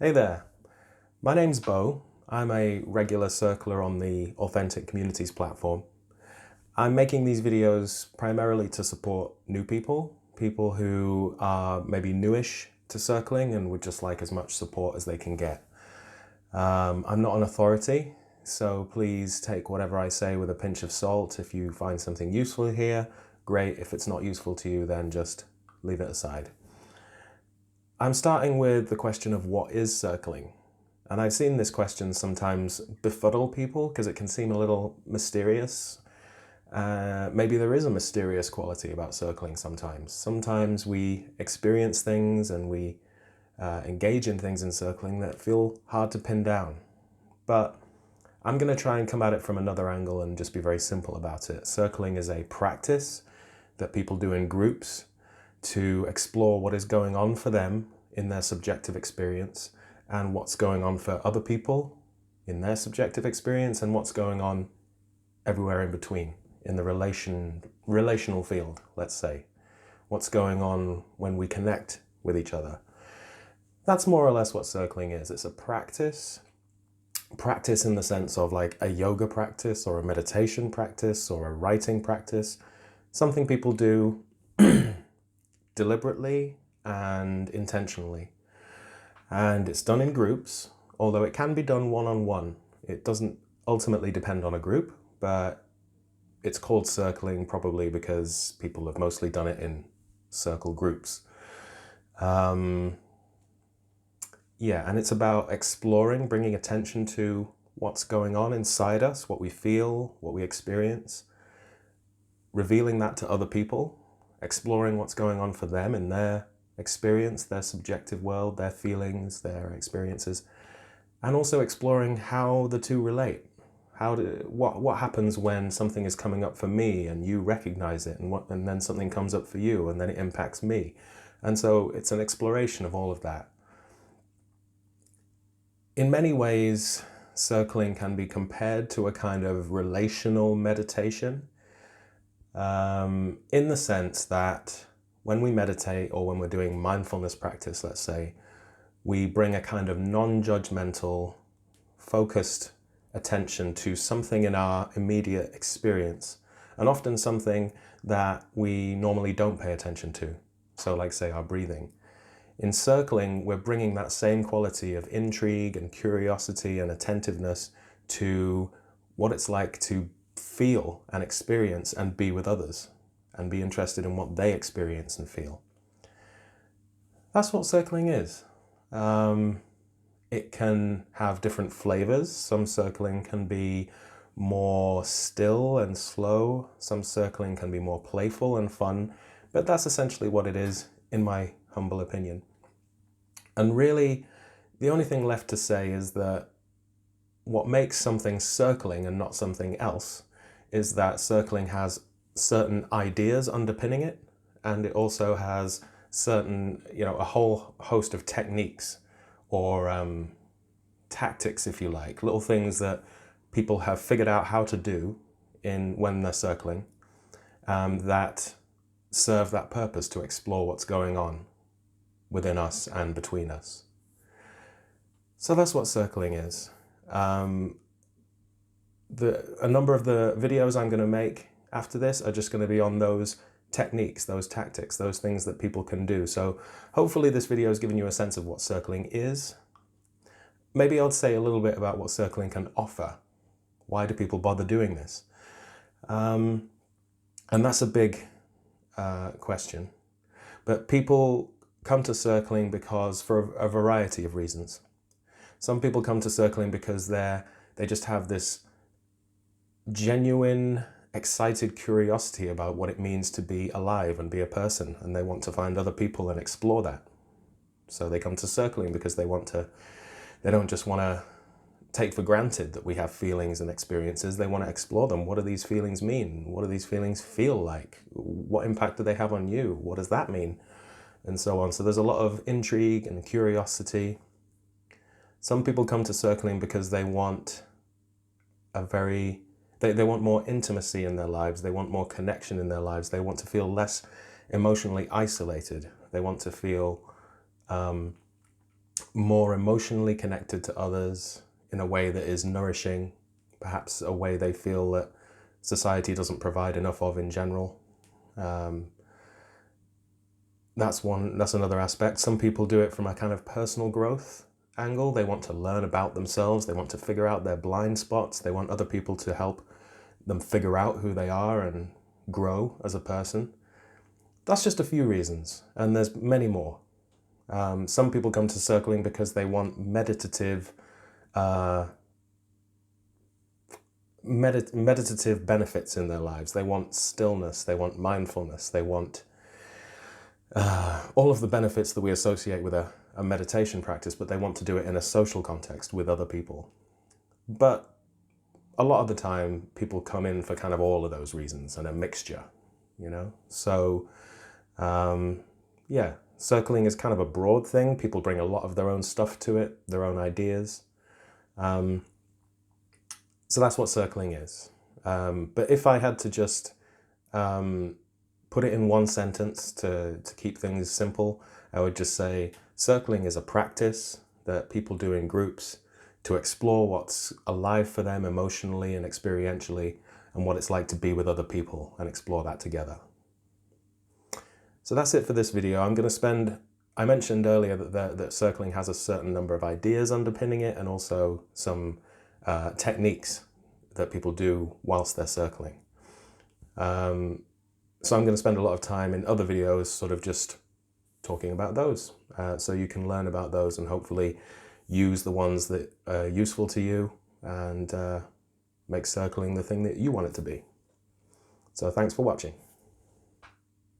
Hey there, my name's Bo. I'm a regular circler on the Authentic Communities platform. I'm making these videos primarily to support new people who are maybe newish to circling and would just like as much support as they can get. I'm not an authority, so please take whatever I say with a pinch of salt. If you find something useful here, great. If it's not useful to you, then just leave it aside. I'm starting with the question of what is circling? And I've seen this question sometimes befuddle people because it can seem a little mysterious. Maybe there is a mysterious quality about circling sometimes. Sometimes we experience things and we engage in things in circling that feel hard to pin down. But I'm going to try and come at it from another angle and just be very simple about it. Circling is a practice that people do in groups to explore what is going on for them in their subjective experience and what's going on for other people in their subjective experience and what's going on everywhere in between in the relational field, let's say. What's going on when we connect with each other. That's more or less what circling is. It's a practice in the sense of like a yoga practice or a meditation practice or a writing practice, something people do deliberately and intentionally. And it's done in groups, although it can be done one-on-one. It doesn't ultimately depend on a group, but it's called circling probably because people have mostly done it in circle groups. Yeah, and it's about exploring, bringing attention to what's going on inside us, what we feel, what we experience, revealing that to other people, exploring what's going on for them in their experience, their subjective world, their feelings, their experiences, and also exploring how the two relate. What happens when something is coming up for me and you recognize it, and then something comes up for you and then it impacts me. And so it's an exploration of all of that. In many ways, circling can be compared to a kind of relational meditation, in the sense that when we meditate or when we're doing mindfulness practice, let's say, we bring a kind of non-judgmental, focused attention to something in our immediate experience, and often something that we normally don't pay attention to. So like, say, our breathing. In circling, we're bringing that same quality of intrigue and curiosity and attentiveness to what it's like to feel and experience and be with others and be interested in what they experience and feel. That's what circling is. It can have different flavors. Some circling can be more still and slow. Some circling can be more playful and fun. But that's essentially what it is, in my humble opinion. And really, the only thing left to say is that what makes something circling and not something else is that circling has certain ideas underpinning it, and it also has certain, a whole host of techniques or tactics, if you like, little things that people have figured out how to do when they're circling, that serve that purpose to explore what's going on within us and between us. So that's what circling is. A number of the videos I'm going to make after this are just going to be on those techniques, those tactics, those things that people can do. So hopefully this video has given you a sense of what circling is. Maybe I'll say a little bit about what circling can offer. Why do people bother doing this? And that's a big question. But people come to circling because for a variety of reasons. Some people come to circling because they just have this genuine, excited curiosity about what it means to be alive and be a person, and they want to find other people and explore that. So they come to circling because they don't just want to take for granted that we have feelings and experiences. They want to explore them. What do these feelings mean? What do these feelings feel like? What impact do they have on you? What does that mean? And so on. So there's a lot of intrigue and curiosity. Some people come to circling because they want they want more intimacy in their lives. They want more connection in their lives. They want to feel less emotionally isolated. They want to feel more emotionally connected to others in a way that is nourishing, perhaps a way they feel that society doesn't provide enough of in general. That's another aspect. Some people do it from a kind of personal growth angle. They want to learn about themselves. They want to figure out their blind spots. They want other people to help them figure out who they are and grow as a person. That's just a few reasons, and there's many more. Some people come to circling because they want meditative benefits in their lives. They want stillness, they want mindfulness, they want all of the benefits that we associate with a meditation practice, but they want to do it in a social context with other people. But a lot of the time, people come in for kind of all of those reasons and a mixture, you know? So, yeah, circling is kind of a broad thing. People bring a lot of their own stuff to it, their own ideas. So that's what circling is. But if I had to just put it in one sentence to keep things simple, I would just say circling is a practice that people do in groups to explore what's alive for them emotionally and experientially, and what it's like to be with other people and explore that together. So that's it for this video. I mentioned earlier that circling has a certain number of ideas underpinning it, and also some techniques that people do whilst they're circling. So I'm going to spend a lot of time in other videos sort of just talking about those, so you can learn about those and hopefully use the ones that are useful to you and make circling the thing that you want it to be. So thanks for watching.